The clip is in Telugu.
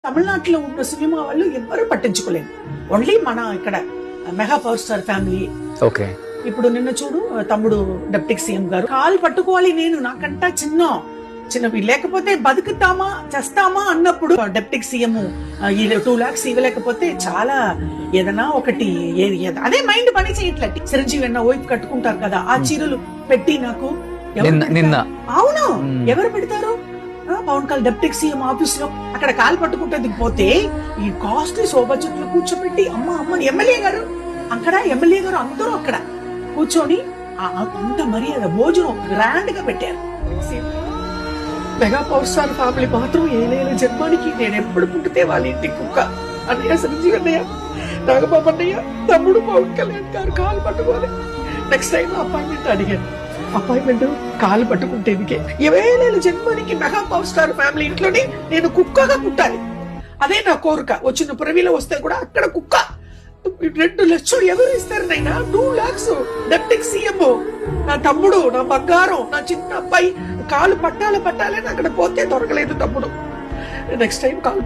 తమిళనాడులో ఉన్న సినిమా వాళ్ళు ఎవ్వరూ పట్టించుకోలేదు. ఓన్లీ మన ఇక్కడ mega power star family. Okay. ఇప్పుడు నిన్న చూడు తమ్ముడు డిప్యూటీ సీఎం గారు కాలు పట్టుకోవాలి, నేను నాకంటా చిన్నవి లేకపోతే బతుకుతామా చేస్తామా అన్నప్పుడు డిప్యూటీ సీఎం 2 lakhs ఇవ్వలేకపోతే చాలా ఏదైనా ఒకటి అదే మైండ్ పని చేయట్లేదు. చిరంజీవి అన్న వైపు కట్టుకుంటారు కదా ఆ చీరలు పెట్టి నాకు నిన్న అవును ఎవరు పెడతారు? Pawan Kalyan deputy CM office లో అక్కడ కాలు పట్టుకుంటుంది పోతే ఈ కాస్ట్లీ శోభా చెట్లు కూర్చోబెట్టి అమ్మని ఎమ్మెల్యే గారు అందరూ అక్కడ కూర్చొని అంత మర్యాద భోజనం గ్రాండ్ గా పెట్టారు. మెగా పవర్ స్టార్ ఫ్యామిలీ మాత్రం ఏలేల జన్మానికి నేను ఎప్పుడు పుట్టితే వాళ్ళ ఇంటి కుక్క అన్నయ్య, సంజీవ్ అన్నయ్య, నాగబాబు అన్నయ్య, తమ్ముడు పవన్ కళ్యాణ్ గారు కాలు పట్టుకోవాలి. నెక్స్ట్ టైం అపాయింట్మెంట్ అడిగాను. అపాయింట్మెంట్ కాలు పట్టుకుంటేందుకే ఏలేల జన్మానికి మెగా పవర్ స్టార్ ఫ్యామిలీ ఇంట్లోనే నేను కుక్కగా పుట్టాలి. అదే నా కోరిక. వచ్చిన పురవిలో వస్తే కూడా అక్కడ కుక్క. 2 లక్షలు ఎవరు ఇస్తారు నైనా? 2 lakhs డిప్యూటీ సీఎం, నా తమ్ముడు, నా బంగారం, నా చిన్న అబ్బాయి కాలు పట్టాలని అక్కడ పోతే దొరకలేదు తమ్ముడు. నెక్స్ట్ టైం కాలు